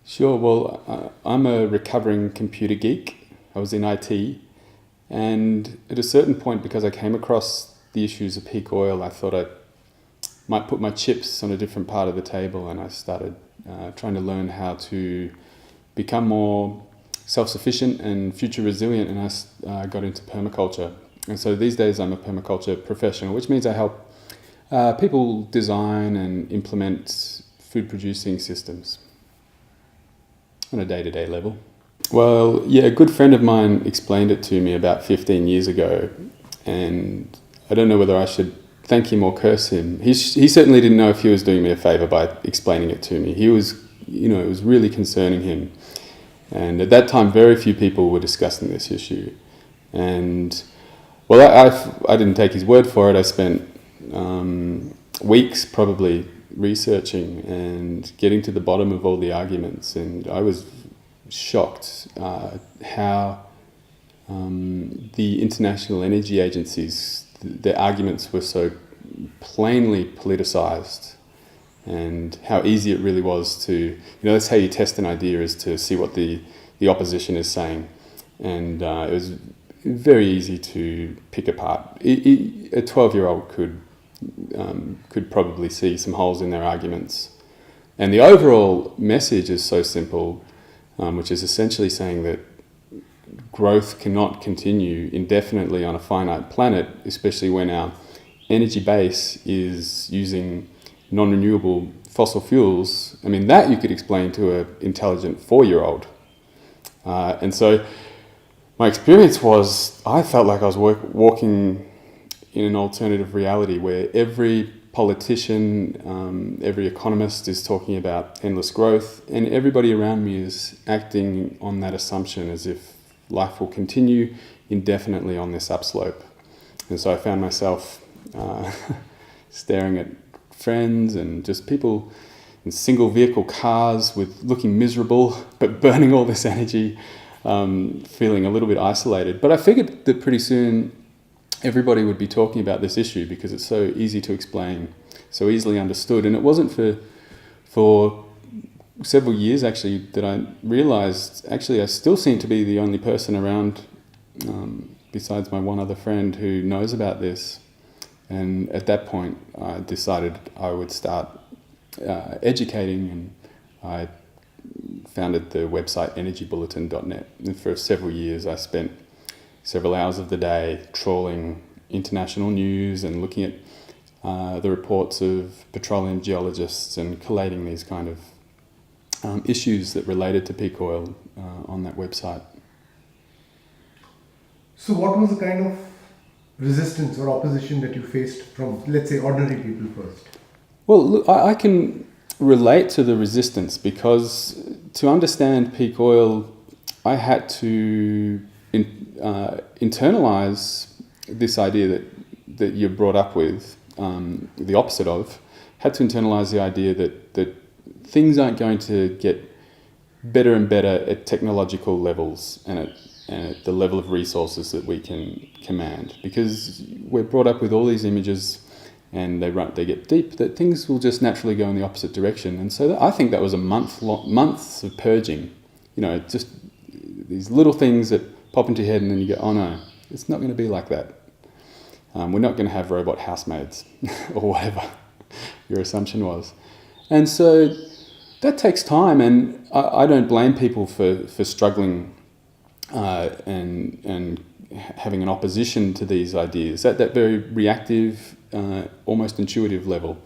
Sure. Well, I'm a recovering computer geek. I was in IT, and at a certain point, because I came across the issues of peak oil, I thought I might put my chips on a different part of the table, and I started trying to learn how to become more self-sufficient and future resilient, and I got into permaculture. And so these days I'm a permaculture professional, which means I help people design and implement food-producing systems on a day-to-day level. Well, yeah, a good friend of mine explained it to me about 15 years ago, and I don't know whether I should thank him or curse him. He certainly didn't know if he was doing me a favour by explaining it to me. He was, it was really concerning him. And at that time, very few people were discussing this issue. And, well, I didn't take his word for it. I spent weeks probably researching and getting to the bottom of all the arguments. And I was shocked how the international energy agencies, their arguments were so plainly politicised, and how easy it really was to, that's how you test an idea, is to see what the opposition is saying. And it was very easy to pick apart. A 12-year-old could probably see some holes in their arguments. And the overall message is so simple, which is essentially saying that growth cannot continue indefinitely on a finite planet, especially when our energy base is using non-renewable fossil fuels. I mean, that you could explain to an intelligent 4-year-old. And so my experience was, I felt like I was walking in an alternative reality where every politician, every economist is talking about endless growth, and everybody around me is acting on that assumption as if life will continue indefinitely on this upslope. And so I found myself staring at friends and just people in single vehicle cars with looking miserable but burning all this energy, feeling a little bit isolated. But I figured that pretty soon everybody would be talking about this issue because it's so easy to explain, so easily understood. And it wasn't for several years actually that I realised actually I still seem to be the only person around, besides my one other friend, who knows about this. And at that point I decided I would start educating, and I founded the website energybulletin.net. And for several years I spent several hours of the day trawling international news and looking at the reports of petroleum geologists and collating these kind of issues that related to peak oil on that website. So what was the kind of resistance or opposition that you faced from, let's say, ordinary people first? Well, look, I can relate to the resistance because to understand peak oil, I had to internalize this idea that you're brought up with, the opposite of, had to internalize the idea that things aren't going to get better and better at technological levels and at the level of resources that we can command, because we're brought up with all these images and they get deep, that things will just naturally go in the opposite direction. And so I think that was a months of purging, just these little things that pop into your head and then you go, oh no, it's not going to be like that. We're not going to have robot housemaids or whatever your assumption was. And so that takes time, and I don't blame people for struggling and having an opposition to these ideas at that very reactive, almost intuitive level.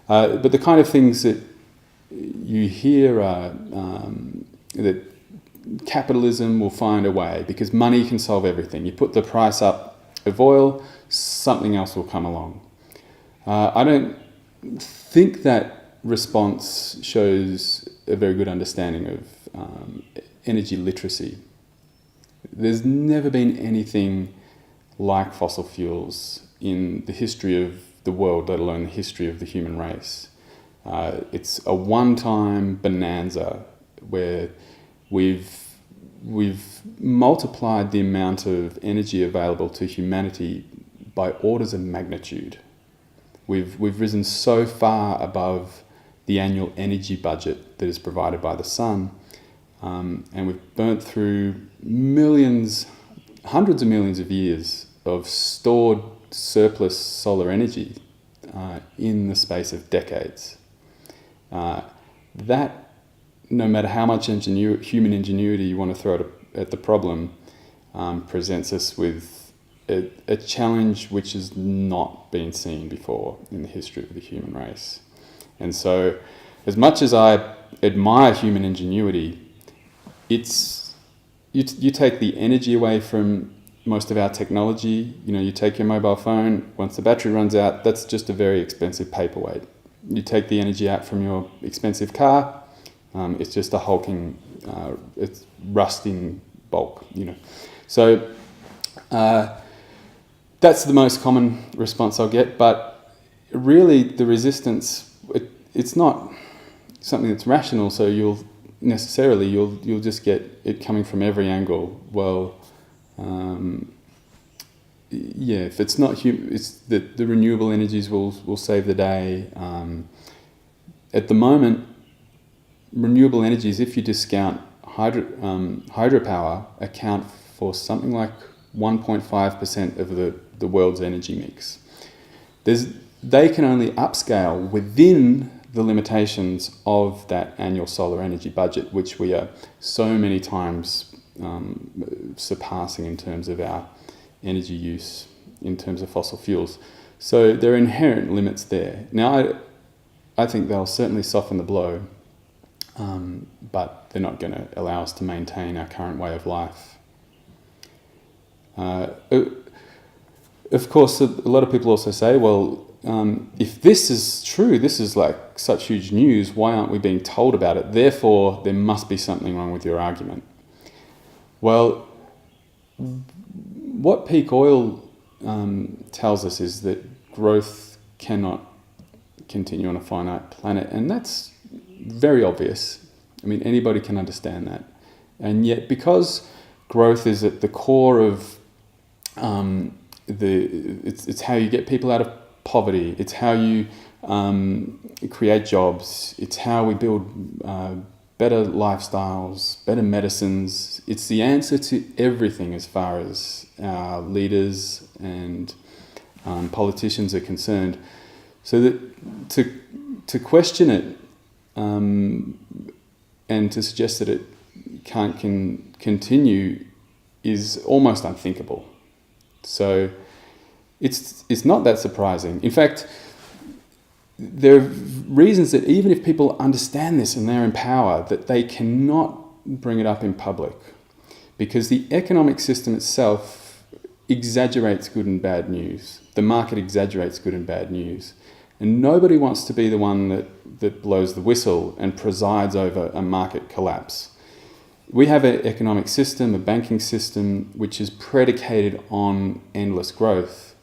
But the kind of things that you hear are that capitalism will find a way because money can solve everything. You put the price up of oil, something else will come along. I don't think that response shows a very good understanding of energy literacy. There's never been anything like fossil fuels in the history of the world, let alone the history of the human race. It's a one-time bonanza where we've multiplied the amount of energy available to humanity by orders of magnitude. We've risen so far above the annual energy budget that is provided by the sun. And we've burnt through hundreds of millions of years of stored surplus solar energy in the space of decades. That, no matter how much human ingenuity you want to throw at the problem, presents us with a challenge which has not been seen before in the history of the human race. And so, as much as I admire human ingenuity, you take the energy away from most of our technology. You take your mobile phone, once the battery runs out, that's just a very expensive paperweight. You take the energy out from your expensive car, it's just a hulking, it's rusting bulk, So that's the most common response I'll get, but really the resistance, it's not something that's rational, so you'll just get it coming from every angle. Well, if it's not it's the renewable energies will save the day. At the moment, renewable energies, if you discount hydropower, account for something like 1.5% of the world's energy mix. They can only upscale within the limitations of that annual solar energy budget, which we are so many times surpassing in terms of our energy use, in terms of fossil fuels. So there are inherent limits there. Now, I think they'll certainly soften the blow, but they're not going to allow us to maintain our current way of life. Of course, a lot of people also say, well, if this is true, this is like such huge news, why aren't we being told about it? Therefore, there must be something wrong with your argument. Well, what peak oil tells us is that growth cannot continue on a finite planet, and that's very obvious. I mean, anybody can understand that. And yet, because growth is at the core of it's how you get people out of poverty, it's how you create jobs, it's how we build better lifestyles, better medicines. It's the answer to everything as far as our leaders and politicians are concerned. So that to question it and to suggest that it can't continue is almost unthinkable. So it's not that surprising. In fact, there are reasons that even if people understand this and they're in power, that they cannot bring it up in public, because the economic system itself exaggerates good and bad news. The market exaggerates good and bad news. And nobody wants to be the one that blows the whistle and presides over a market collapse. We have an economic system, a banking system, which is predicated on endless growth.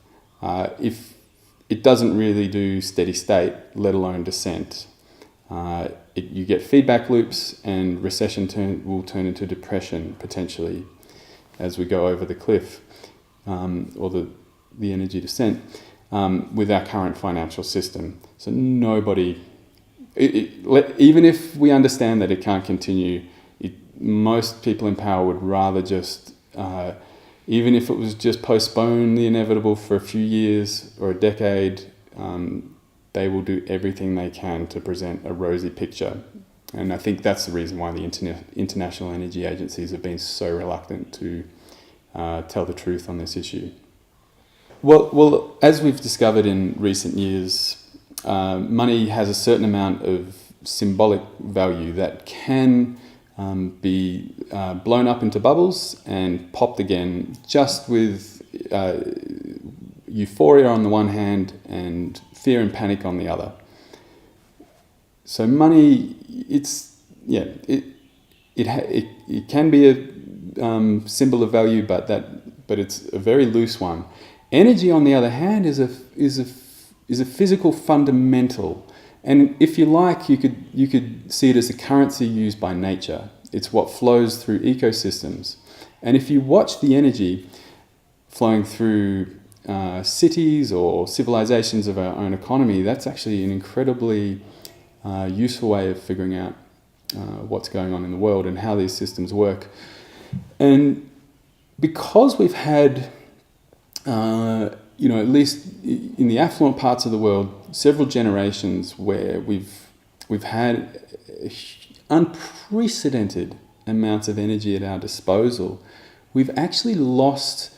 If it doesn't really do steady state, let alone descent. You get feedback loops, and recession will turn into depression potentially as we go over the cliff, or the energy descent, with our current financial system. So nobody, even if we understand that it can't continue, most people in power would rather just, even if it was just postpone the inevitable for a few years or a decade, they will do everything they can to present a rosy picture. And I think that's the reason why the international energy agencies have been so reluctant to tell the truth on this issue. Well, as we've discovered in recent years, money has a certain amount of symbolic value that can be blown up into bubbles and popped again, just with euphoria on the one hand and fear and panic on the other. So money, it can be a symbol of value, but it's a very loose one. Energy, on the other hand, is a physical fundamental. And if you like, you could see it as a currency used by nature. It's what flows through ecosystems. And if you watch the energy flowing through cities or civilizations of our own economy, that's actually an incredibly useful way of figuring out what's going on in the world and how these systems work. And because we've had, at least in the affluent parts of the world, several generations where we've had unprecedented amounts of energy at our disposal, we've actually lost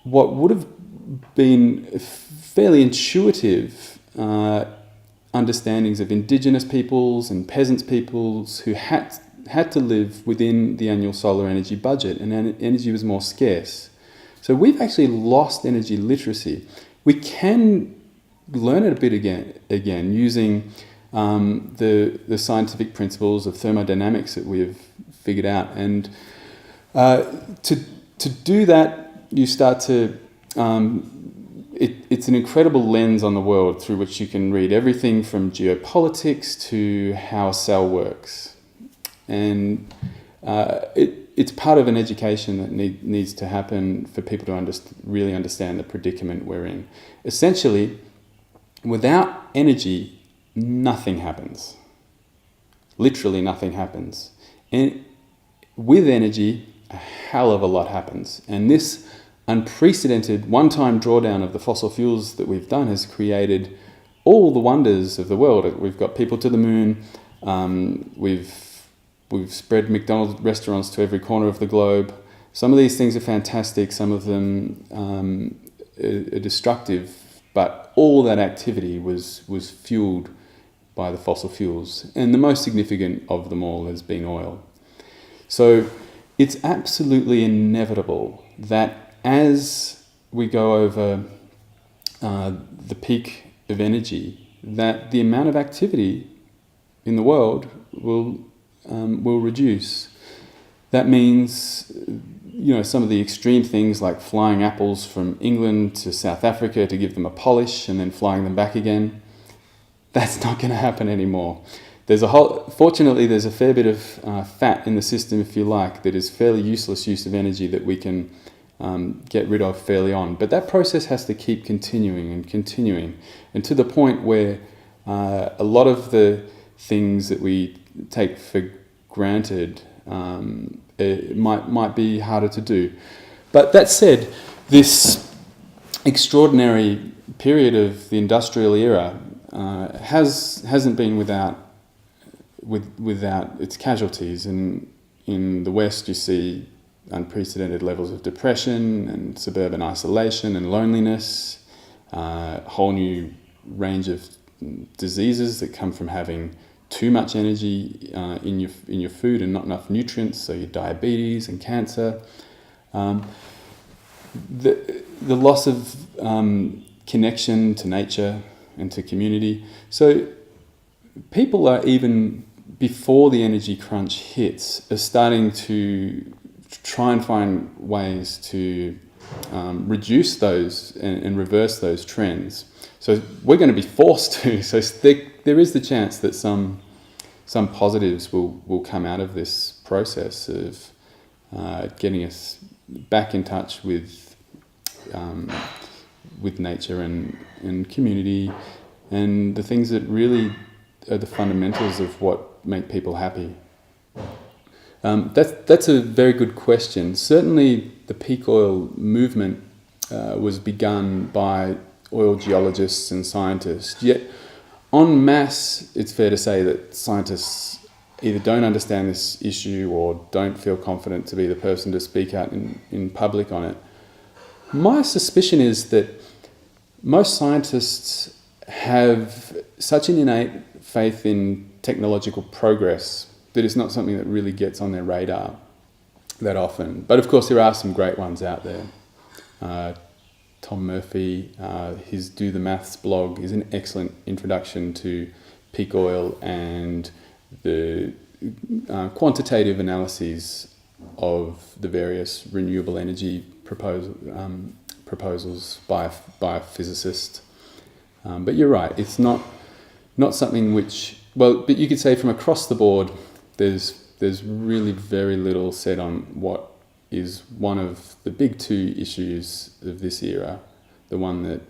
what would have been fairly intuitive understandings of indigenous peoples and peasants peoples who had to live within the annual solar energy budget, and energy was more scarce. So we've actually lost energy literacy. We can learn it a bit again using the scientific principles of thermodynamics that we've figured out. And to do that, you start to... It's an incredible lens on the world through which you can read everything from geopolitics to how a cell works. And it's part of an education that needs to happen for people to really understand the predicament we're in. Essentially, without energy, nothing happens. Literally nothing happens. And with energy, a hell of a lot happens. And this unprecedented one-time drawdown of the fossil fuels that we've done has created all the wonders of the world. We've got people to the moon. We've spread McDonald's restaurants to every corner of the globe. Some of these things are fantastic. Some of them are destructive. But all that activity was fueled by the fossil fuels. And the most significant of them all has been oil. So it's absolutely inevitable that as we go over the peak of energy, that the amount of activity in the world will reduce. That means, some of the extreme things like flying apples from England to South Africa to give them a polish and then flying them back again, that's not going to happen anymore. Fortunately, there's a fair bit of fat in the system, if you like, that is fairly useless use of energy that we can get rid of fairly on. But that process has to keep continuing, and to the point where a lot of the things that we take for granted it might be harder to do. But that said, this extraordinary period of the industrial era hasn't been without its casualties. And in the West, you see unprecedented levels of depression and suburban isolation and loneliness, a whole new range of diseases that come from having too much energy in your food and not enough nutrients, so your diabetes and cancer. The loss of connection to nature and to community. So people are, even before the energy crunch hits, are starting to try and find ways to reduce those and reverse those trends. So we're going to be forced to. So there is the chance that some positives will come out of this process of getting us back in touch with nature and community and the things that really are the fundamentals of what make people happy. That's a very good question. Certainly the peak oil movement was begun by oil geologists and scientists. Yet en masse, it's fair to say that scientists either don't understand this issue or don't feel confident to be the person to speak out in public on it. My suspicion is that most scientists have such an innate faith in technological progress that it's not something that really gets on their radar that often. But of course there are some great ones out there. Tom Murphy, his Do the Maths blog is an excellent introduction to peak oil and the quantitative analyses of the various renewable energy proposals by a physicist. But you're right, it's not something which, but you could say from across the board, there's really very little said on what is one of the big two issues of this era, the one that,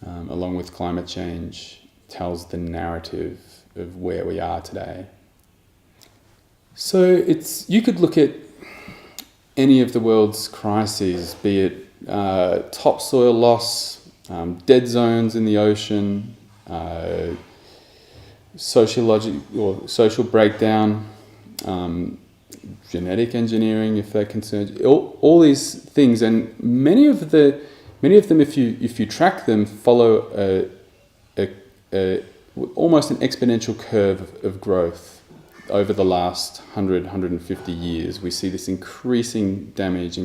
along with climate change, tells the narrative of where we are today. So you could look at any of the world's crises, be it topsoil loss, dead zones in the ocean, social breakdown, genetic engineering, if they're concerned, all these things, and many of them, if you track them, follow almost an exponential curve of growth. Over the last 150 years, we see this increasing damage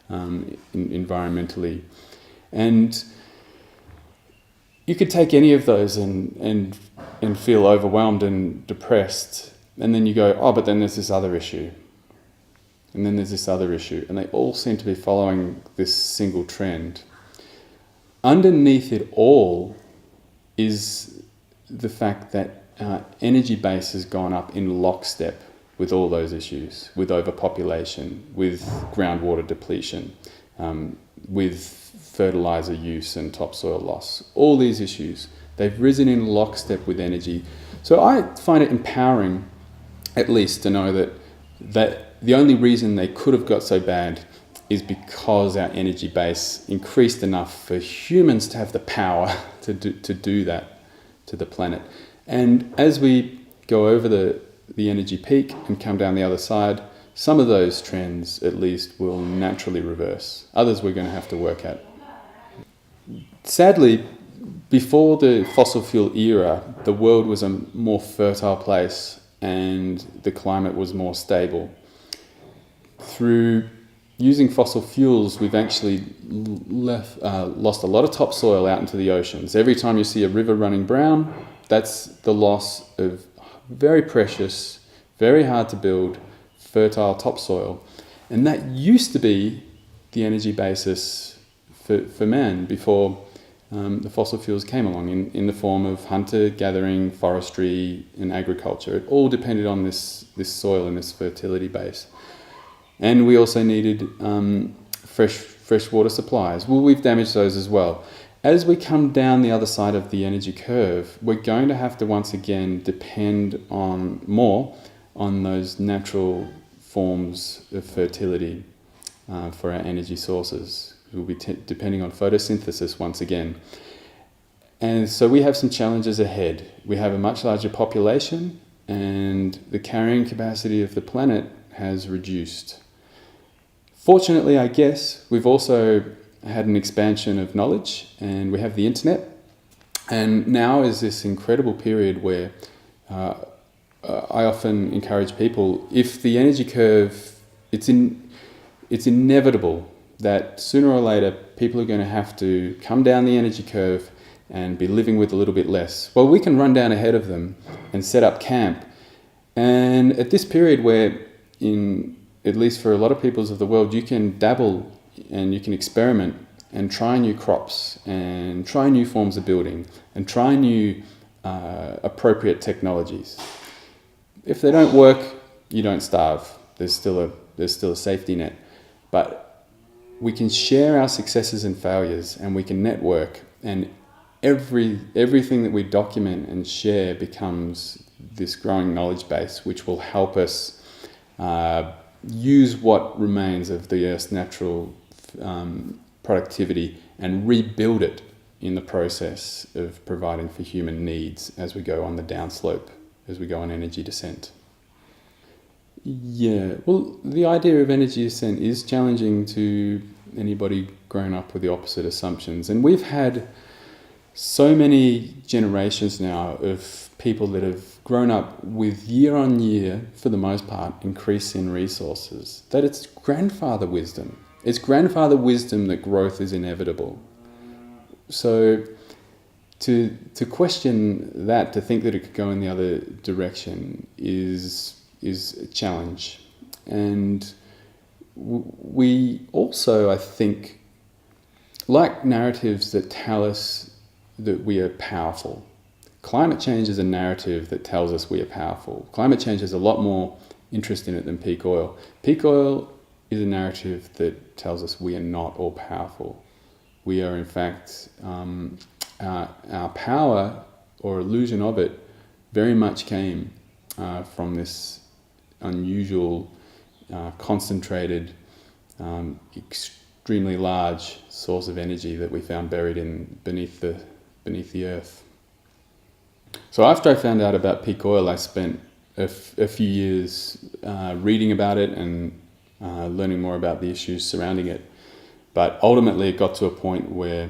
environmentally. And you could take any of those and feel overwhelmed and depressed. And then you go, oh, but then there's this other issue. And then there's this other issue. And they all seem to be following this single trend. Underneath it all is the fact that energy base has gone up in lockstep with all those issues, with overpopulation, with groundwater depletion, with fertilizer use and topsoil loss. All these issues, they've risen in lockstep with energy. So I find it empowering, at least, to know that the only reason they could have got so bad is because our energy base increased enough for humans to have the power to do that to the planet. And as we go over the energy peak and come down the other side, some of those trends, at least, will naturally reverse. Others we're going to have to work at. Sadly, before the fossil fuel era, the world was a more fertile place and the climate was more stable. Through using fossil fuels, we've actually lost a lot of topsoil out into the oceans. Every time you see a river running brown, that's the loss of very precious, very hard to build, fertile topsoil. And that used to be the energy basis for man before the fossil fuels came along in the form of hunter-gathering, forestry and agriculture. It all depended on this soil and this fertility base. And we also needed fresh water supplies. Well, we've damaged those as well. As we come down the other side of the energy curve, we're going to have to once again depend more on those natural forms of fertility for our energy sources. We'll be depending on photosynthesis once again. And so we have some challenges ahead. We have a much larger population and the carrying capacity of the planet has reduced. Fortunately, I guess, we've also had an expansion of knowledge and we have the internet. And now is this incredible period where I often encourage people, if the energy curve, it's inevitable that sooner or later people are going to have to come down the energy curve and be living with a little bit less. Well, we can run down ahead of them and set up camp. And at this period where, at least for a lot of peoples of the world, you can dabble and you can experiment and try new crops and try new forms of building and try new appropriate technologies. If they don't work, you don't starve. There's still a safety net. But we can share our successes and failures and we can network, and everything that we document and share becomes this growing knowledge base which will help us use what remains of the Earth's natural productivity and rebuild it in the process of providing for human needs as we go on the downslope, as we go on energy descent. Yeah, well, the idea of energy descent is challenging to anybody grown up with the opposite assumptions. And we've had so many generations now of people that have grown up with year on year, for the most part, increase in resources, that it's grandfather wisdom. It's grandfather wisdom that growth is inevitable. So to question that, to think that it could go in the other direction is a challenge. And we also, I think, like narratives that tell us that we are powerful. Climate change is a narrative that tells us we are powerful. Climate change has a lot more interest in it than peak oil. Peak oil is a narrative that tells us we are not all powerful. We are, in fact, our power or illusion of it very much came from this unusual, concentrated, extremely large source of energy that we found buried beneath the earth. So after I found out about peak oil, I spent a few years reading about it and learning more about the issues surrounding it. But ultimately it got to a point where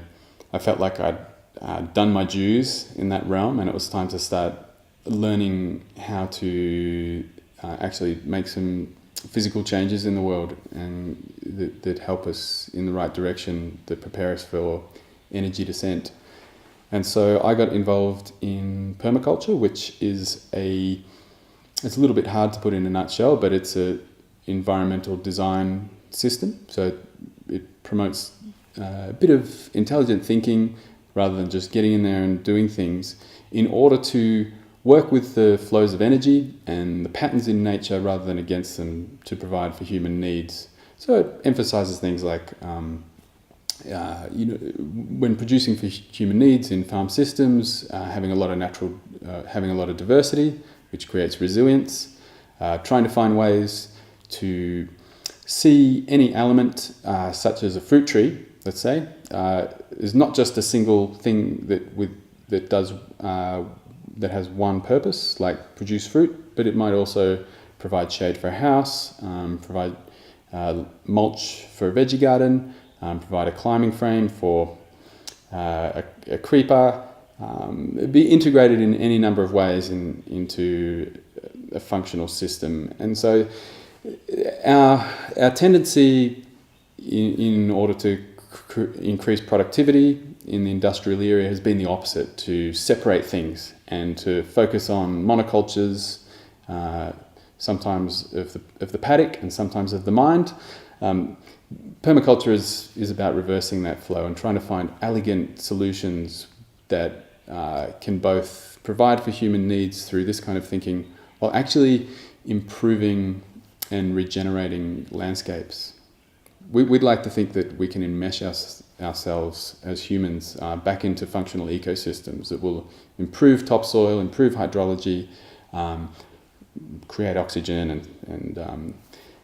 I felt like I'd done my dues in that realm, and it was time to start learning how to actually make some physical changes in the world and that help us in the right direction, that prepare us for energy descent. And so I got involved in permaculture, which is it's a little bit hard to put in a nutshell, but it's a environmental design system. So it promotes a bit of intelligent thinking rather than just getting in there and doing things, in order to work with the flows of energy and the patterns in nature rather than against them, to provide for human needs. So it emphasizes things like when producing for human needs in farm systems, having a lot of diversity, which creates resilience, trying to find ways to see any element, such as a fruit tree, let's say, is not just a single thing that has one purpose, like produce fruit, but it might also provide shade for a house, provide mulch for a veggie garden, provide a climbing frame for a creeper, be integrated in any number of ways into a functional system. And so our tendency in order to increase productivity in the industrial area has been the opposite, to separate things and to focus on monocultures, sometimes of the paddock and sometimes of the mind. Permaculture is about reversing that flow and trying to find elegant solutions that can both provide for human needs through this kind of thinking, while actually improving and regenerating landscapes. We'd like to think that we can enmesh ourselves as humans back into functional ecosystems that will improve topsoil, improve hydrology, create oxygen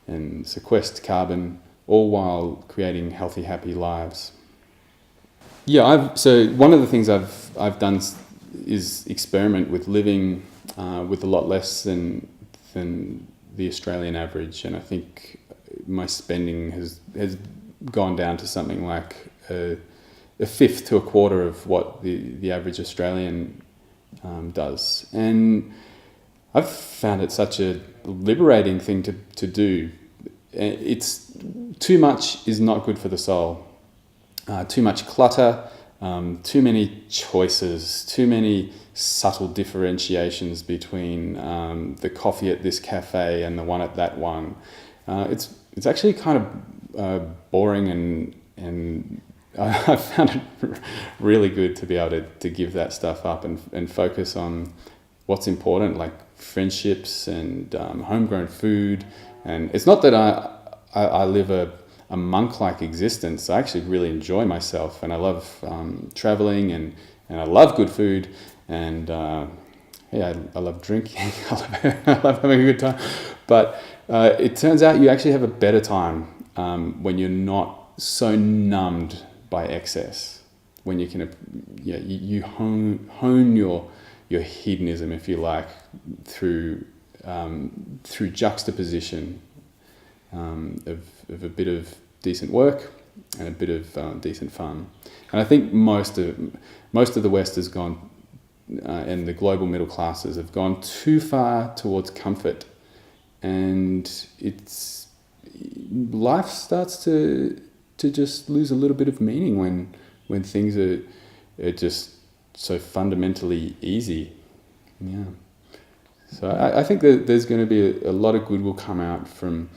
and sequester carbon, all while creating healthy, happy lives. Yeah, so one of the things I've done is experiment with living with a lot less than the Australian average, and I think my spending has gone down to something like a fifth to a quarter of what the average Australian does. And I've found it such a liberating thing to do. It's too much is not good for the soul. Too much clutter, too many choices, too many subtle differentiations between the coffee at this cafe and the one at that one. It's actually kind of boring, and I found it really good to be able to give that stuff up and focus on what's important, like friendships and homegrown food. And it's not that I live a monk-like existence. I actually really enjoy myself, and I love traveling, and I love good food, and I love drinking. I love having a good time. But it turns out you actually have a better time when you're not so numbed by excess. When you can, you hone your hedonism, if you like, through juxtaposition of a bit of decent work and a bit of decent fun. And I think most of the West has gone, and the global middle classes have gone too far towards comfort, and life starts to just lose a little bit of meaning when things are just so fundamentally easy. Yeah. So I think that there's going to be a lot of good will come out from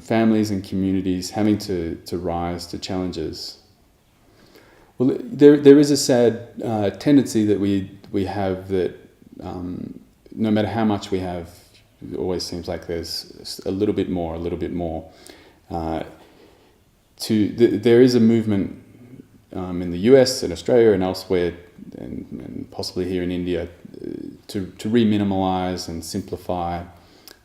families and communities having to rise to challenges. Well, there is a sad tendency that we have that no matter how much we have, it always seems like there's a little bit more. There is a movement in the US and Australia and elsewhere, and possibly here in India, to re-minimalize and simplify,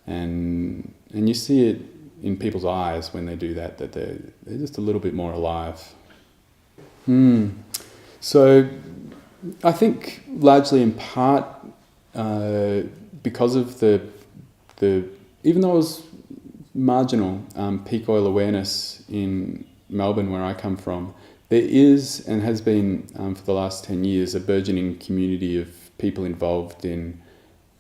and you see it in people's eyes when they do that they're just a little bit more alive. So I think largely in part because of the even though it was marginal peak oil awareness in Melbourne, where I come from, there is and has been for the last 10 years a burgeoning community of people involved in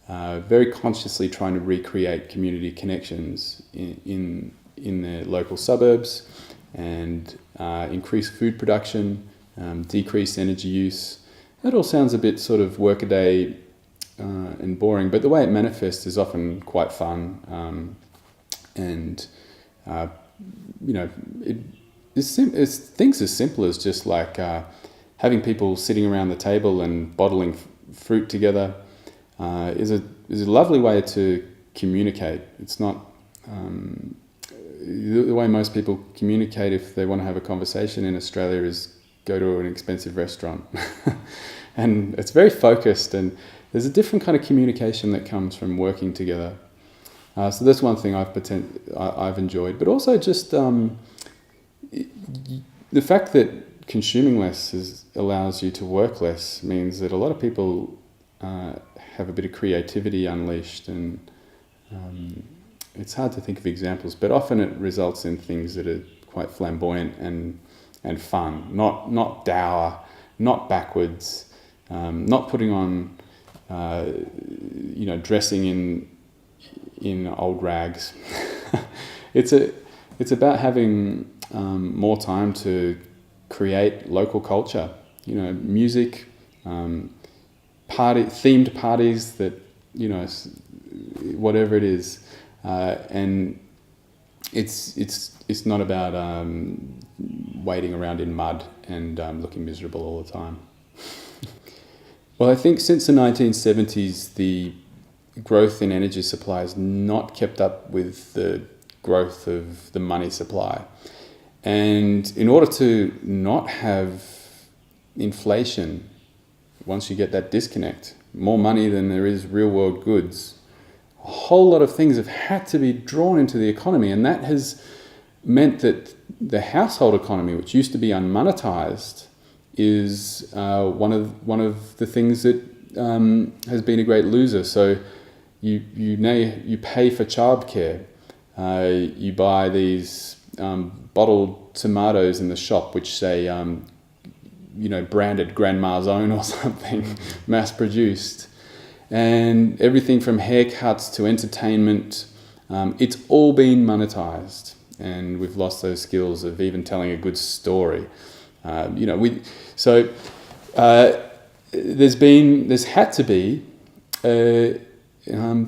very consciously trying to recreate community connections in their local suburbs and increase food production, decrease energy use. That all sounds a bit sort of workaday and boring, but the way it manifests is often quite fun, and it's things as simple as just like having people sitting around the table and bottling fruit together is a lovely way to communicate. It's not the way most people communicate if they want to have a conversation in Australia is go to an expensive restaurant, and it's very focused, and there's a different kind of communication that comes from working together. So that's one thing I've enjoyed, but also just the fact that consuming less allows you to work less means that a lot of people have a bit of creativity unleashed, and it's hard to think of examples, but often it results in things that are quite flamboyant and fun, not dour, not backwards, not putting on dressing in old rags. It's about having more time to create local culture, music, themed parties that, whatever it is, and it's not about waiting around in mud and looking miserable all the time. Well, I think since the 1970s, the growth in energy supply has not kept up with the growth of the money supply. And in order to not have inflation, once you get that disconnect, more money than there is real world goods, a whole lot of things have had to be drawn into the economy, and that has meant that the household economy, which used to be unmonetized, is one of the things that has been a great loser. So you pay for childcare, you buy these bottled tomatoes in the shop which say branded Grandma's Own or something, mass produced, and everything from haircuts to entertainment, it's all been monetized, and we've lost those skills of even telling a good story. There's had to be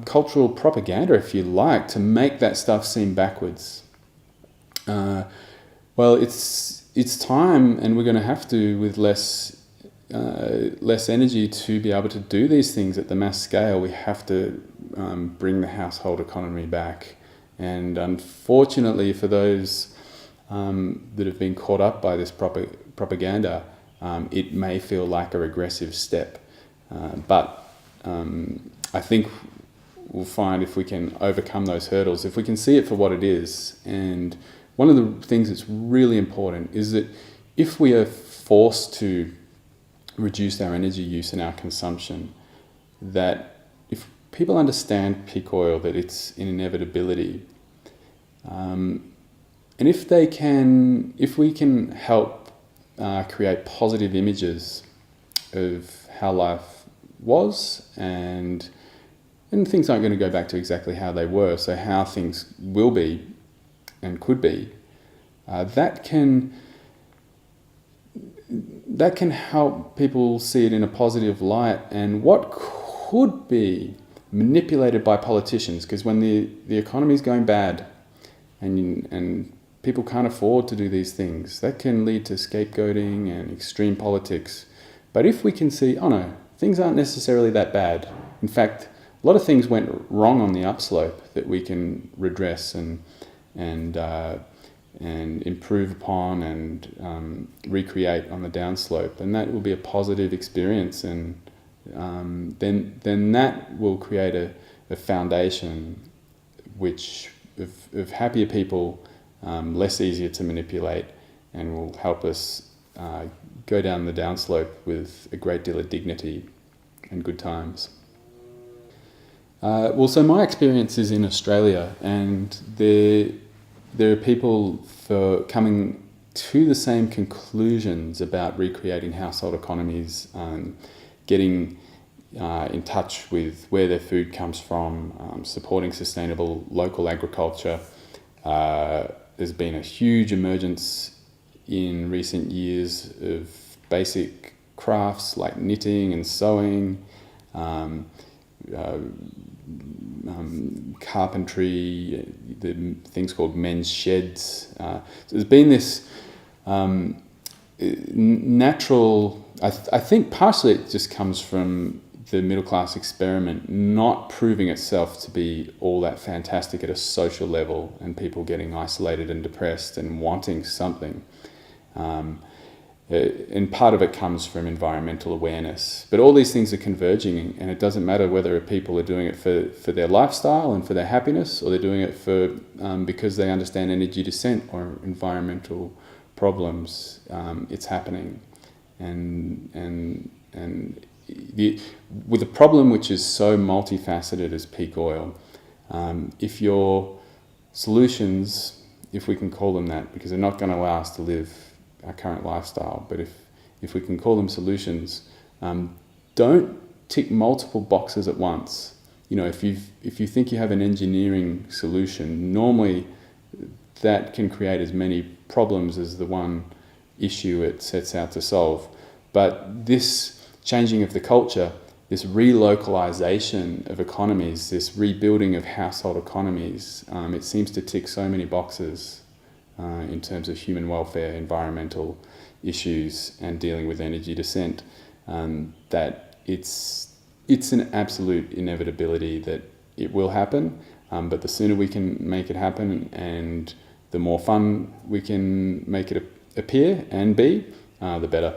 cultural propaganda, if you like, to make that stuff seem backwards. Well, it's time, and we're going to have to, with less energy, to be able to do these things at the mass scale. We have to bring the household economy back, and unfortunately for those that have been caught up by this propaganda, it may feel like a regressive step, but I think we'll find if we can overcome those hurdles, if we can see it for what it is. And one of the things that's really important is that if we are forced to reduce our energy use and our consumption, that if people understand peak oil, that it's an inevitability, and if we can help create positive images of how life was, and things aren't going to go back to exactly how they were, so how things will be and could be, that can help people see it in a positive light, and what could be manipulated by politicians, because when the economy is going bad and people can't afford to do these things, that can lead to scapegoating and extreme politics. But if we can see, oh no, things aren't necessarily that bad. In fact, a lot of things went wrong on the upslope that we can redress and and improve upon and recreate on the downslope, and that will be a positive experience, and then that will create a foundation which of happier people, less easier to manipulate, and will help us go down the downslope with a great deal of dignity and good times. Well, so my experience is in Australia, and there are people coming to the same conclusions about recreating household economies, getting in touch with where their food comes from, supporting sustainable local agriculture. There's been a huge emergence in recent years of basic crafts like knitting and sewing, carpentry, the things called men's sheds. So there's been this natural, I think partially it just comes from the middle class experiment not proving itself to be all that fantastic at a social level, and people getting isolated and depressed and wanting something. And part of it comes from environmental awareness. But all these things are converging, and it doesn't matter whether people are doing it for their lifestyle and for their happiness, or they're doing it for because they understand energy descent or environmental problems. It's happening, and with a problem which is so multifaceted as peak oil, if your solutions, if we can call them that, because they're not going to allow us to live our current lifestyle, but if we can call them solutions, don't tick multiple boxes at once. You know, if you think you have an engineering solution, normally that can create as many problems as the one issue it sets out to solve. But this changing of the culture, this relocalization of economies, this rebuilding of household economies, it seems to tick so many boxes in terms of human welfare, environmental issues, and dealing with energy descent, that it's an absolute inevitability that it will happen. But the sooner we can make it happen, and the more fun we can make it appear and be, the better.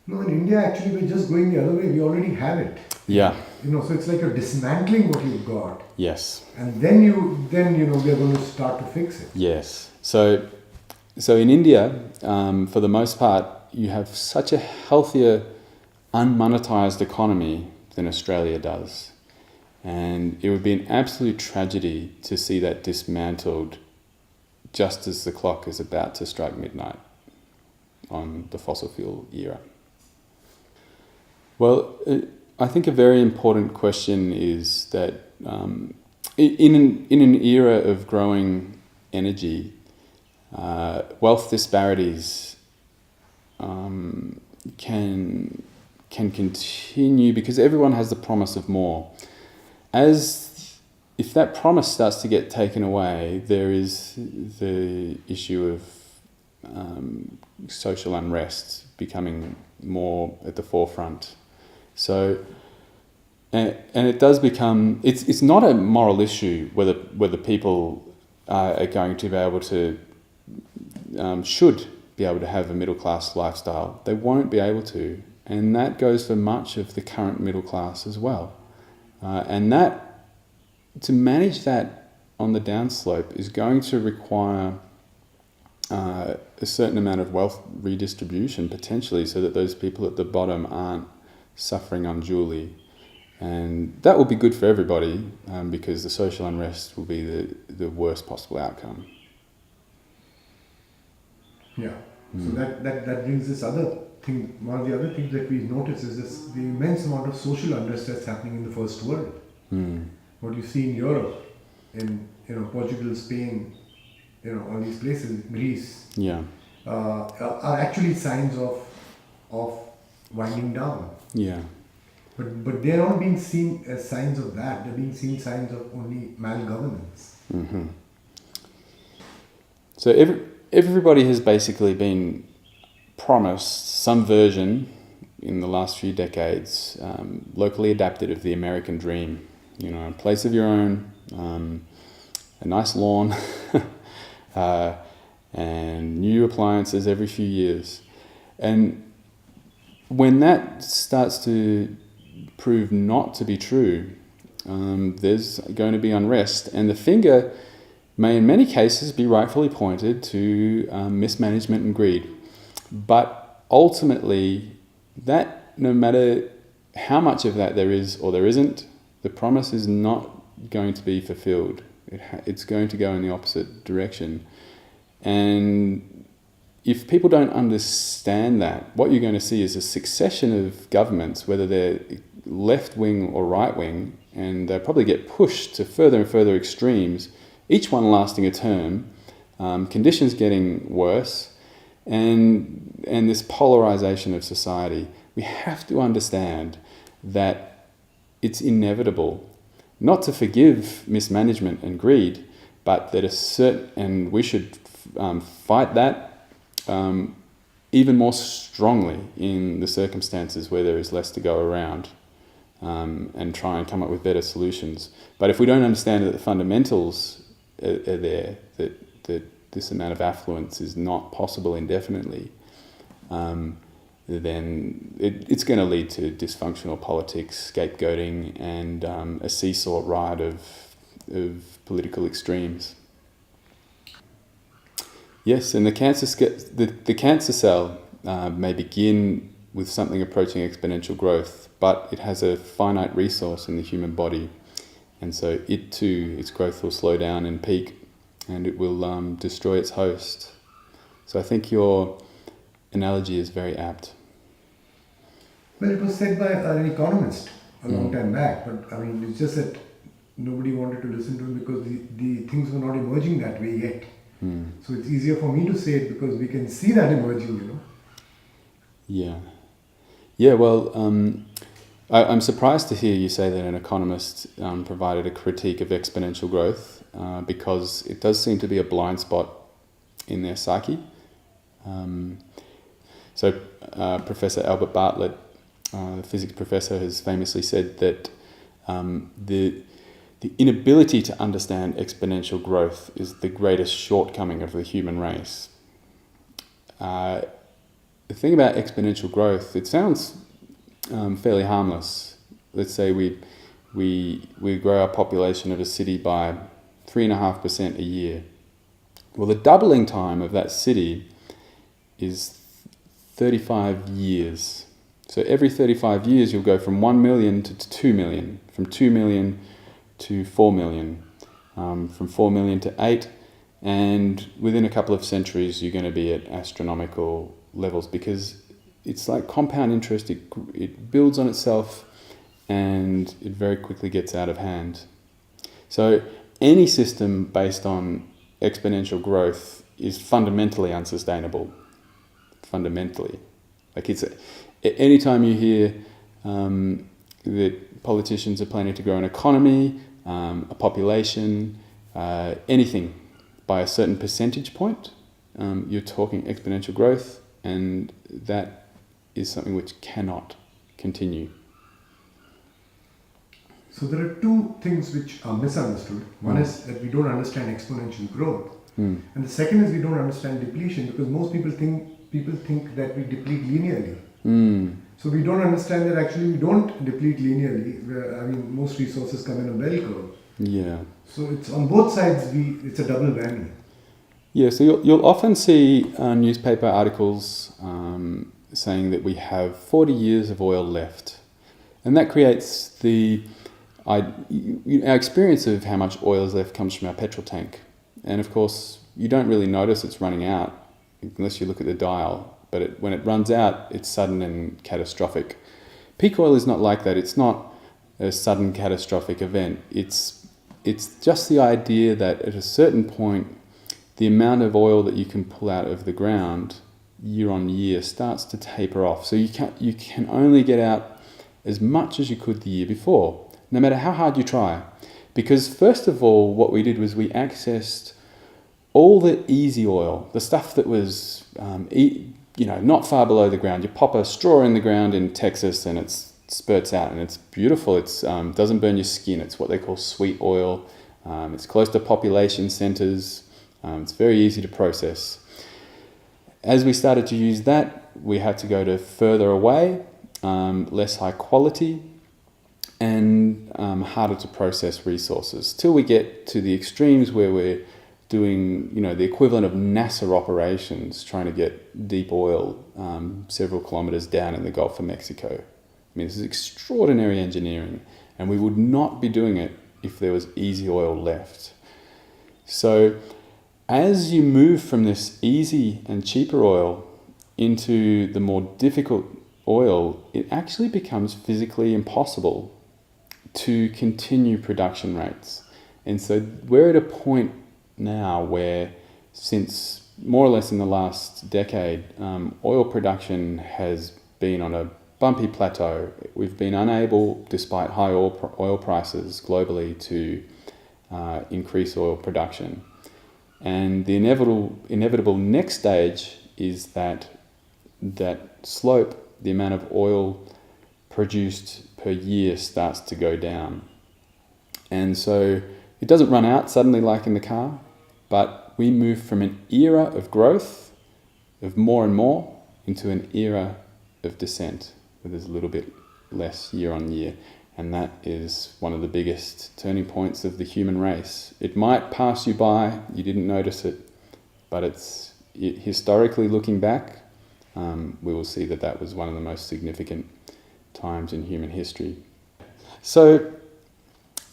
No, in India, actually, we're just going the other way. We already have it. Yeah. So it's like you're dismantling what you've got. Yes. And then we are going to start to fix it. Yes. So in India, for the most part, you have such a healthier, unmonetized economy than Australia does. And it would be an absolute tragedy to see that dismantled just as the clock is about to strike midnight on the fossil fuel era. Well, I think a very important question is that in an era of growing energy, wealth disparities can continue because everyone has the promise of more. If that promise starts to get taken away, there is the issue of social unrest becoming more at the forefront. So, and it does become, it's not a moral issue whether people are going to be able to, should be able to have a middle class lifestyle. They won't be able to, and that goes for much of the current middle class as well. And that, to manage that on the downslope is going to require a certain amount of wealth redistribution potentially, so that those people at the bottom aren't suffering unduly. And that will be good for everybody, because the social unrest will be the worst possible outcome. Yeah. So that brings this other thing. One of the other things that we notice is the immense amount of social unrest that's happening in the first world. What you see in Europe, in Portugal, Spain, all these places, Greece, are actually signs of winding down. Yeah. But they're not being seen as signs of that. They're being seen signs of only malgovernance. Mm-hmm. So everybody has basically been promised some version in the last few decades, locally adapted, of the American dream. A place of your own, a nice lawn, and new appliances every few years. And when that starts to prove not to be true, there's going to be unrest, and the finger may in many cases be rightfully pointed to mismanagement and greed. But ultimately, that no matter how much of that there is or there isn't, the promise is not going to be fulfilled. It's going to go in the opposite direction. And if people don't understand that, what you're going to see is a succession of governments, whether they're left-wing or right-wing, and they'll probably get pushed to further and further extremes, each one lasting a term, conditions getting worse, and this polarization of society. We have to understand that it's inevitable not to forgive mismanagement and greed, but that and we should fight that even more strongly in the circumstances where there is less to go around, and try and come up with better solutions. But if we don't understand that the fundamentals are there, that this amount of affluence is not possible indefinitely, then it's going to lead to dysfunctional politics, scapegoating, and a seesaw ride of political extremes. Yes, and the cancer cell may begin with something approaching exponential growth, but it has a finite resource in the human body, and so its growth will slow down and peak, and it will destroy its host. So I think your analogy is very apt. Well, it was said by an economist a long time back, but I mean, it's just that nobody wanted to listen to it because the things were not emerging that way yet. So it's easier for me to say it because we can see that emerging, Yeah, well, I'm surprised to hear you say that an economist provided a critique of exponential growth, because it does seem to be a blind spot in their psyche. So Professor Albert Bartlett, the physics professor, has famously said that the inability to understand exponential growth is the greatest shortcoming of the human race. The thing about exponential growth, it sounds fairly harmless. Let's say we grow our population of a city by 3.5% a year. Well, the doubling time of that city is 35 years. So every 35 years you'll go from 1 million to 2 million, from 2 million to 4 million, from 4 million to 8, and within a couple of centuries you're going to be at astronomical levels, because it's like compound interest. It builds on itself and it very quickly gets out of hand. So any system based on exponential growth is fundamentally unsustainable. Fundamentally. Like anytime you hear that politicians are planning to grow an economy, a population, anything by a certain percentage point, you're talking exponential growth, and that is something which cannot continue. So there are two things which are misunderstood. One is that we don't understand exponential growth, and the second is we don't understand depletion, because most people think that we deplete linearly. So we don't understand that actually we don't deplete linearly. Most resources come in a bell curve. Yeah. So it's on both sides. It's a double whammy. Yeah. So you'll often see newspaper articles saying that we have 40 years of oil left, and that creates our experience of how much oil is left comes from our petrol tank, and of course you don't really notice it's running out unless you look at the dial. But when it runs out, it's sudden and catastrophic. Peak oil is not like that. It's not a sudden catastrophic event. It's just the idea that at a certain point, the amount of oil that you can pull out of the ground year on year starts to taper off. So you can only get out as much as you could the year before, no matter how hard you try. Because first of all, what we did was we accessed all the easy oil, the stuff that was not far below the ground. You pop a straw in the ground in Texas and it spurts out, and it's beautiful. It doesn't burn your skin. It's what they call sweet oil. It's close to population centres. It's very easy to process. As we started to use that, we had to go to further away, less high quality, and harder to process resources, till we get to the extremes where we're doing, the equivalent of NASA operations, trying to get deep oil several kilometres down in the Gulf of Mexico. I mean, this is extraordinary engineering, and we would not be doing it if there was easy oil left. So as you move from this easy and cheaper oil into the more difficult oil, it actually becomes physically impossible to continue production rates. And so we're at a point now where, since more or less in the last decade, oil production has been on a bumpy plateau. We've been unable, despite high oil prices globally, to increase oil production. And the inevitable next stage is that slope, the amount of oil produced per year, starts to go down. And so it doesn't run out suddenly like in the car, but we move from an era of growth, of more and more, into an era of descent, where there's a little bit less year on year. And that is one of the biggest turning points of the human race. It might pass you by, you didn't notice it, but historically looking back, we will see that was one of the most significant times in human history. So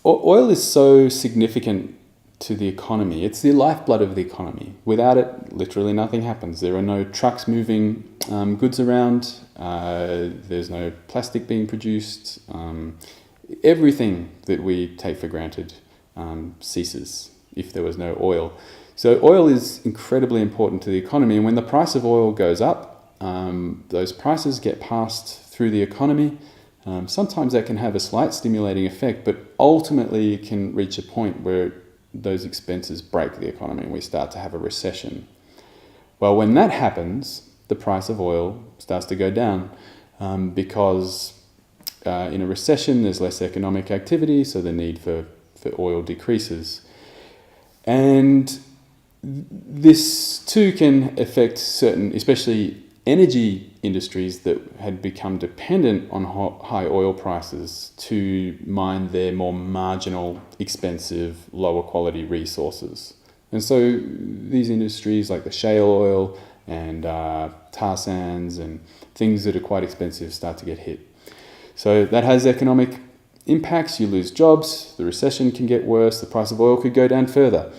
oil is so significant to the economy. It's the lifeblood of the economy. Without it, literally nothing happens. There are no trucks moving goods around. There's no plastic being produced. Everything that we take for granted ceases if there was no oil. So oil is incredibly important to the economy. And when the price of oil goes up, those prices get passed through the economy. Sometimes that can have a slight stimulating effect, but ultimately it can reach a point where those expenses break the economy and we start to have a recession. Well, when that happens, the price of oil starts to go down because in a recession there's less economic activity, so the need for oil decreases. And this too can affect certain, especially energy industries that had become dependent on high oil prices to mine their more marginal, expensive, lower quality resources. And so these industries like the shale oil and tar sands and things that are quite expensive start to get hit. So that has economic impacts. You lose jobs, the recession can get worse, the price of oil could go down further.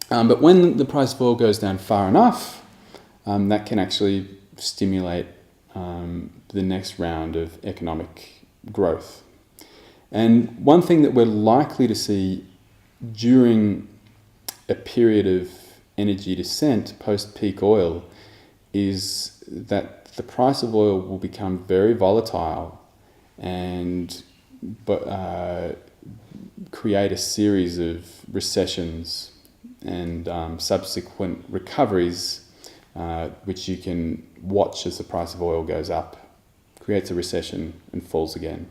But when the price of oil goes down far enough, that can actually stimulate the next round of economic growth. And one thing that we're likely to see during a period of energy descent post-peak oil is that the price of oil will become very volatile and create a series of recessions and subsequent recoveries which you can watch as the price of oil goes up, creates a recession and falls again.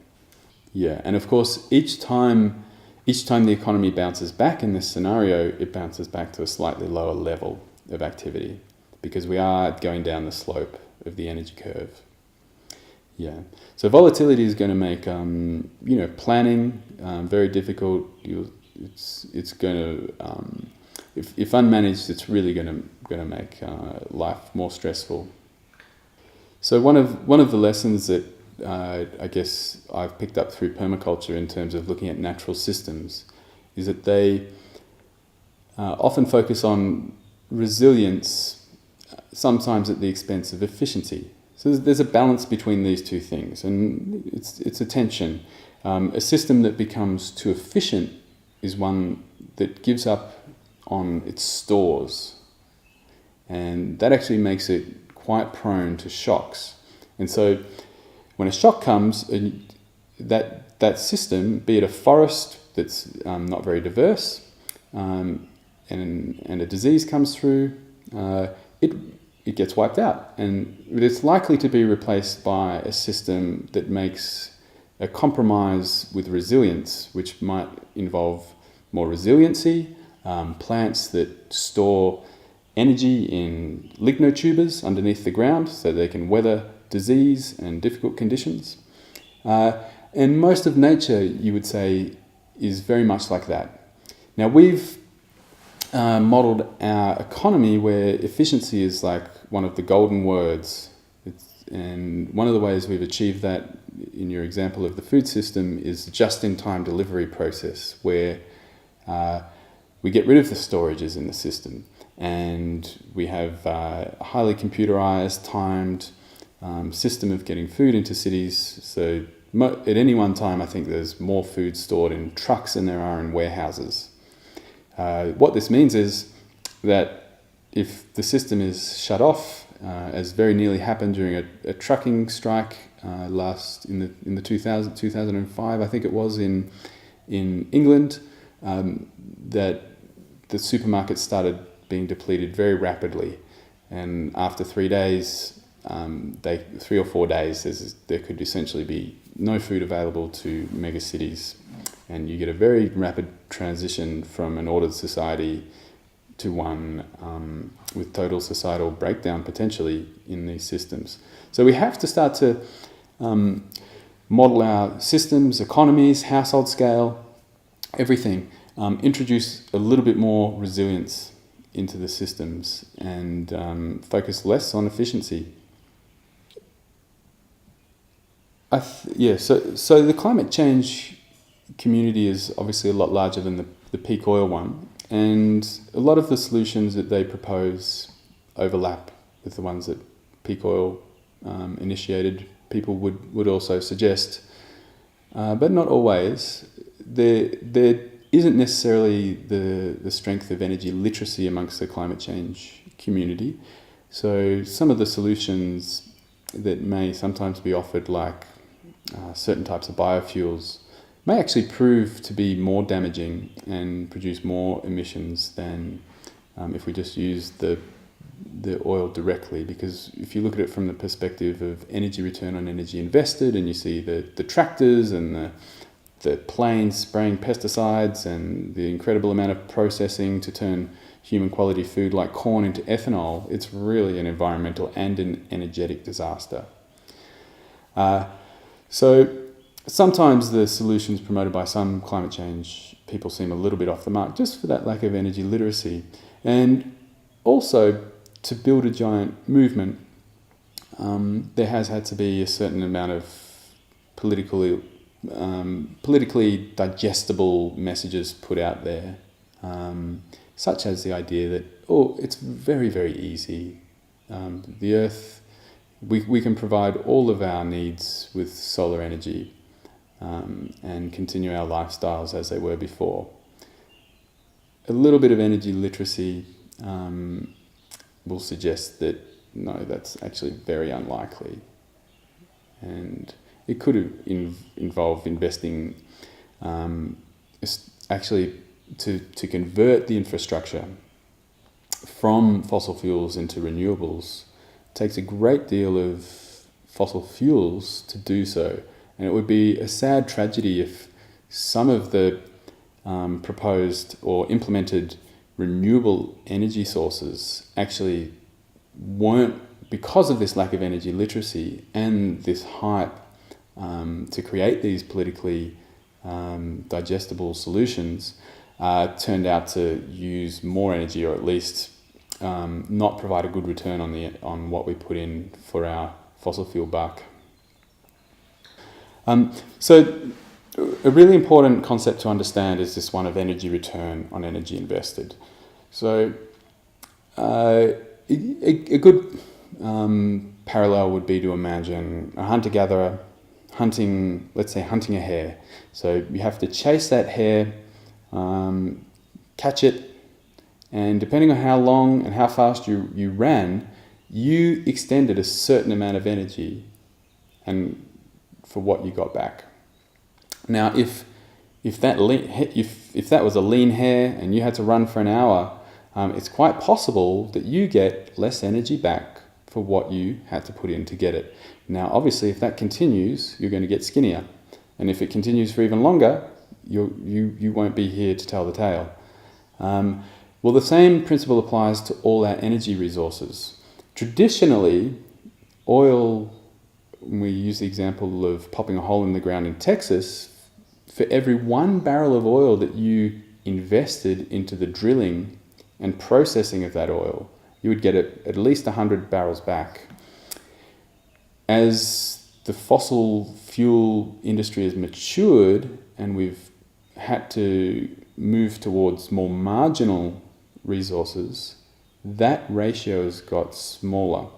Yeah, and of course each time the economy bounces back in this scenario, it bounces back to a slightly lower level of activity because we are going down the slope of the energy curve. Yeah, so volatility is going to make planning very difficult. It's going to if unmanaged, it's really going to make life more stressful. So one of the lessons that I guess I've picked up through permaculture in terms of looking at natural systems is that they often focus on resilience, sometimes at the expense of efficiency. So there's a balance between these two things, and it's a tension. A system that becomes too efficient is one that gives up on its stores, and that actually makes it quite prone to shocks. And so when a shock comes, that system, be it a forest that's not very diverse, and a disease comes through, it gets wiped out, and it's likely to be replaced by a system that makes a compromise with resilience, which might involve more resiliency, plants that store energy in lignotubers underneath the ground so they can weather disease and difficult conditions. And most of nature, you would say, is very much like that. Now, we've modeled our economy where efficiency is like one of the golden words. And one of the ways we've achieved that in your example of the food system is the just-in-time delivery process, where we get rid of the storages in the system and we have a highly computerized, timed system of getting food into cities. So at any one time, I think there's more food stored in trucks than there are in warehouses. What this means is that if the system is shut off, as very nearly happened during a trucking strike in the 2005, I think it was in England, that the supermarkets started being depleted very rapidly, and after 3 days, 3 or 4 days, there could essentially be no food available to mega cities, and you get a very rapid transition from an ordered society to one with total societal breakdown potentially in these systems. So we have to start to model our systems, economies, household scale, everything, introduce a little bit more resilience into the systems and focus less on efficiency. So the climate change community is obviously a lot larger than the peak oil one, and a lot of the solutions that they propose overlap with the ones that peak oil initiated people would also suggest, but not always. There isn't necessarily the strength of energy literacy amongst the climate change community. So some of the solutions that may sometimes be offered, like certain types of biofuels, may actually prove to be more damaging and produce more emissions than if we just use the oil directly. Because if you look at it from the perspective of energy return on energy invested, and you see the tractors and the planes spraying pesticides and the incredible amount of processing to turn human quality food like corn into ethanol, it's really an environmental and an energetic disaster. So sometimes the solutions promoted by some climate change people seem a little bit off the mark just for that lack of energy literacy. And also, to build a giant movement, there has had to be a certain amount of politically digestible messages put out there, such as the idea that, it's very, very easy. The Earth, we can provide all of our needs with solar energy and continue our lifestyles as they were before. A little bit of energy literacy will suggest that, no, that's actually very unlikely. And it could involve investing actually to convert the infrastructure from fossil fuels into renewables. It takes a great deal of fossil fuels to do so. And it would be a sad tragedy if some of the proposed or implemented renewable energy sources actually weren't, because of this lack of energy literacy and this hype to create these politically digestible solutions, turned out to use more energy, or at least not provide a good return on what we put in for our fossil fuel buck. So a really important concept to understand is this one of energy return on energy invested. So a good parallel would be to imagine a hunter-gatherer hunting a hare. So you have to chase that hare, catch it, and depending on how long and how fast you ran, you extended a certain amount of energy and for what you got back. Now, if that was a lean hare and you had to run for an hour, it's quite possible that you get less energy back for what you had to put in to get it. Now, obviously, if that continues, you're going to get skinnier. And if it continues for even longer, you won't be here to tell the tale. Well, the same principle applies to all our energy resources. Traditionally, oil, we use the example of popping a hole in the ground in Texas, for every 1 barrel of oil that you invested into the drilling and processing of that oil, you would get at least 100 barrels back. As the fossil fuel industry has matured and we've had to move towards more marginal resources, that ratio has got smaller.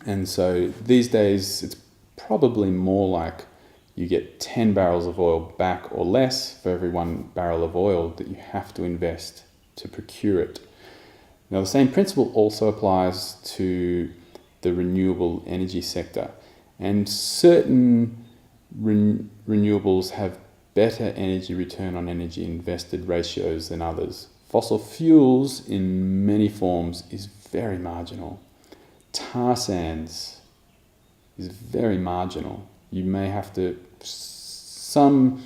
And so these days it's probably more like you get 10 barrels of oil back or less for every 1 barrel of oil that you have to invest to procure it. Now, the same principle also applies to the renewable energy sector. And certain renewables have better energy return on energy invested ratios than others. Fossil fuels in many forms is very marginal. Tar sands is very marginal. You may have to, some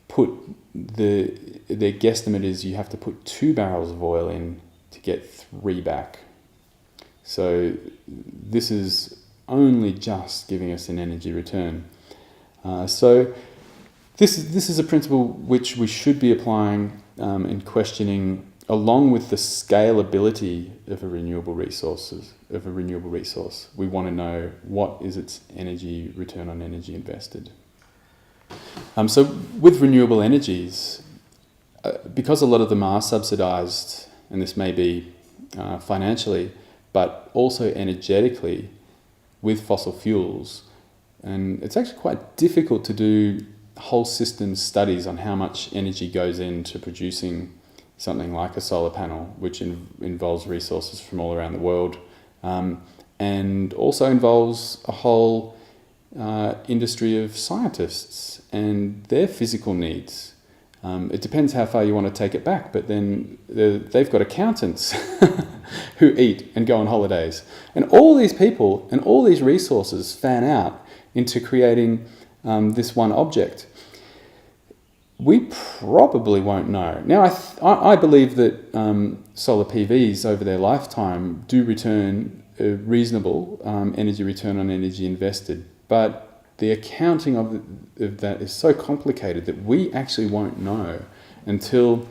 put their guesstimate is you have to put 2 barrels of oil in to get 3 back. So this is only just giving us an energy return. So this is a principle which we should be applying and questioning along with the scalability of a renewable resource. We want to know what is its energy return on energy invested. So with renewable energies, because a lot of them are subsidized, and this may be financially, but also energetically with fossil fuels, and it's actually quite difficult to do whole system studies on how much energy goes into producing something like a solar panel, which involves resources from all around the world, and also involves a whole industry of scientists and their physical needs. It depends how far you want to take it back, but then they've got accountants who eat and go on holidays. And all these people and all these resources fan out into creating this one object. We probably won't know. Now, I believe that solar PVs over their lifetime do return a reasonable energy return on energy invested, but the accounting of that is so complicated that we actually won't know until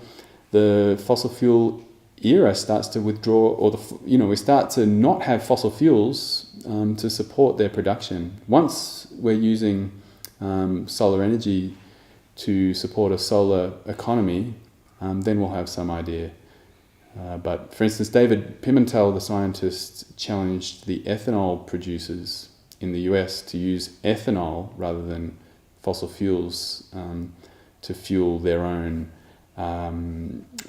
the fossil fuel era starts to withdraw, or we start to not have fossil fuels to support their production. Once we're using solar energy to support a solar economy, then we'll have some idea. But for instance, David Pimentel, the scientist, challenged the ethanol producers in the US to use ethanol rather than fossil fuels to fuel their own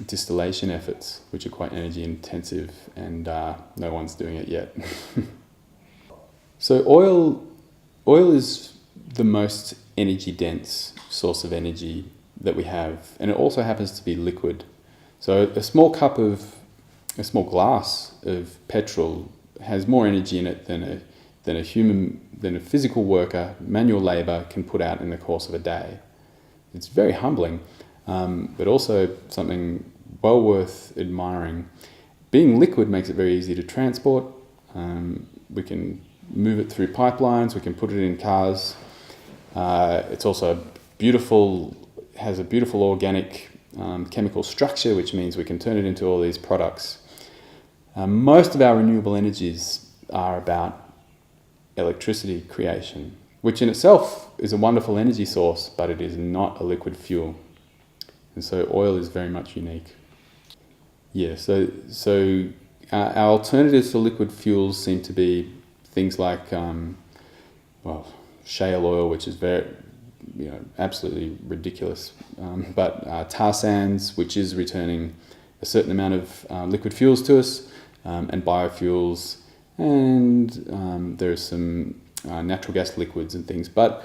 distillation efforts, which are quite energy intensive, and no one's doing it yet. So oil is the most energy dense source of energy that we have, and it also happens to be liquid. So a small glass of petrol has more energy in it than a physical worker, manual labor, can put out in the course of a day. It's very humbling, but also something well worth admiring. Being liquid makes it very easy to transport. We can move it through pipelines, we can put it in cars. It's also has a beautiful organic chemical structure, which means we can turn it into all these products. Most of our renewable energies are about electricity creation, which in itself is a wonderful energy source, but it is not a liquid fuel. And so oil is very much unique. Yeah, so our alternatives to liquid fuels seem to be things like, shale oil, which is very, absolutely ridiculous, but tar sands, which is returning a certain amount of liquid fuels to us, and biofuels, and there's some natural gas liquids and things, but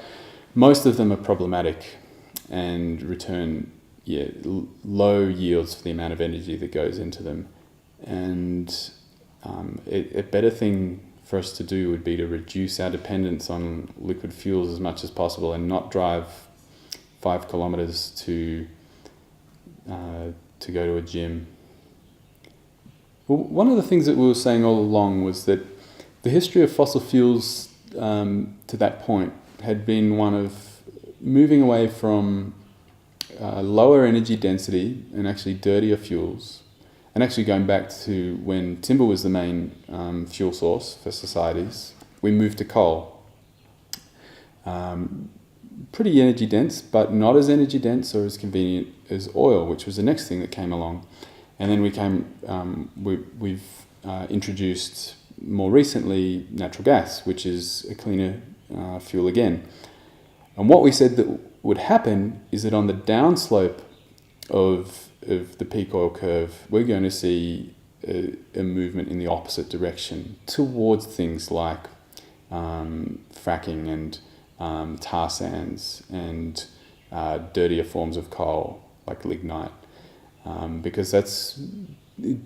most of them are problematic and return low yields for the amount of energy that goes into them. And a better thing for us to do would be to reduce our dependence on liquid fuels as much as possible and not drive 5 kilometers to go to a gym. Well, one of the things that we were saying all along was that the history of fossil fuels to that point had been one of moving away from lower energy density and actually dirtier fuels, and actually going back to when timber was the main fuel source for societies. We moved to coal. Pretty energy dense, but not as energy dense or as convenient as oil, which was the next thing that came along. And then we've introduced more recently natural gas, which is a cleaner fuel again. And what we said that would happen is that on the downslope of the peak oil curve, we're going to see a movement in the opposite direction towards things like fracking and tar sands and dirtier forms of coal like lignite, because that's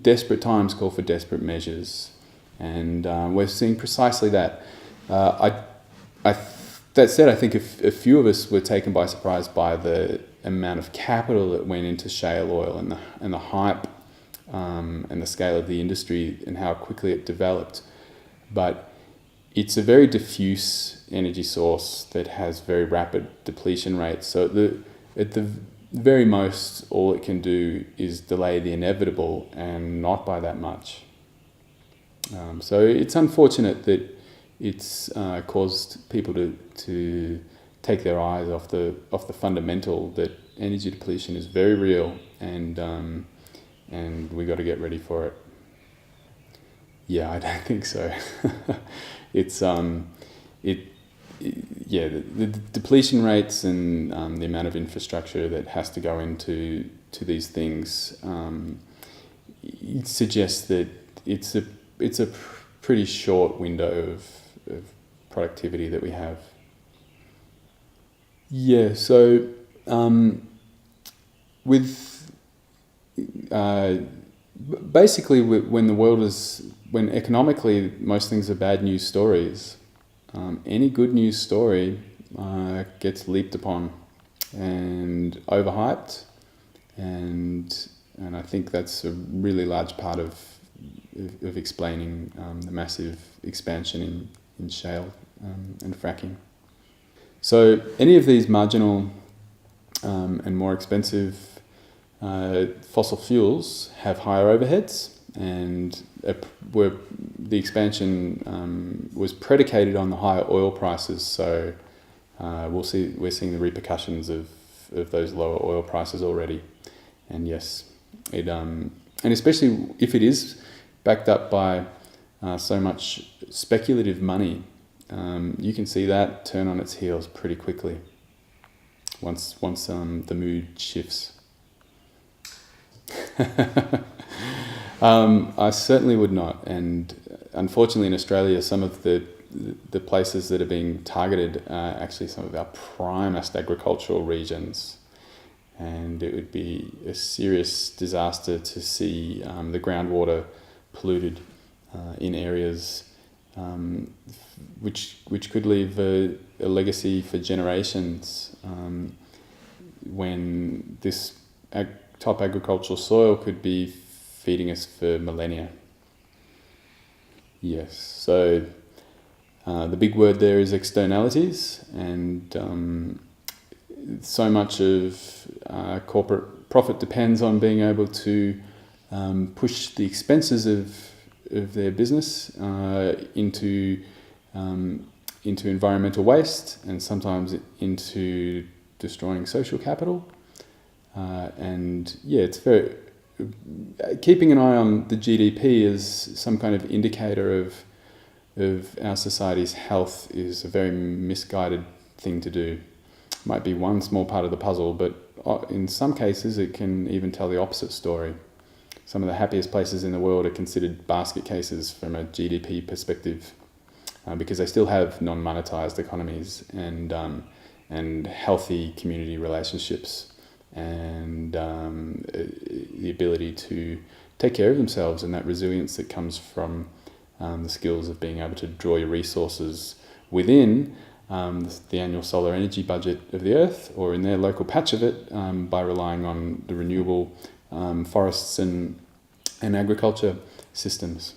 desperate times call for desperate measures, and we're seeing precisely that. That said, I think a few of us were taken by surprise by the amount of capital that went into shale oil and the hype and the scale of the industry and how quickly it developed. But it's a very diffuse energy source that has very rapid depletion rates. So at the very most, all it can do is delay the inevitable, and not by that much. So it's unfortunate that it's caused people to take their eyes off the fundamental that energy depletion is very real, and we got to get ready for it. Yeah, I don't think so. It's the depletion rates and the amount of infrastructure that has to go into these things it suggests that it's a pretty short window of productivity that we have. Yeah, so basically when economically most things are bad news stories, any good news story gets leaped upon and overhyped, and I think that's a really large part of explaining the massive expansion in shale and fracking. So any of these marginal and more expensive fossil fuels have higher overheads, and the expansion was predicated on the higher oil prices. So we're seeing the repercussions of those lower oil prices already. And yes, and especially if it is backed up by so much speculative money, you can see that turn on its heels pretty quickly once the mood shifts. I certainly would not, and unfortunately in Australia some of the places that are being targeted are actually some of our primest agricultural regions, and it would be a serious disaster to see the groundwater polluted in areas which could leave a legacy for generations, when this top agricultural soil could be feeding us for millennia. Yes, so the big word there is externalities, and so much of corporate profit depends on being able to push the expenses of their business into environmental waste, and sometimes into destroying social capital. And yeah, it's very keeping an eye on the GDP as some kind of indicator of our society's health is a very misguided thing to do. Might be one small part of the puzzle, but in some cases it can even tell the opposite story. Some of the happiest places in the world are considered basket cases from a GDP perspective, because they still have non-monetized economies and healthy community relationships, and the ability to take care of themselves, and that resilience that comes from the skills of being able to draw your resources within, the annual solar energy budget of the earth, or in their local patch of it, by relying on the renewable forests and agriculture systems.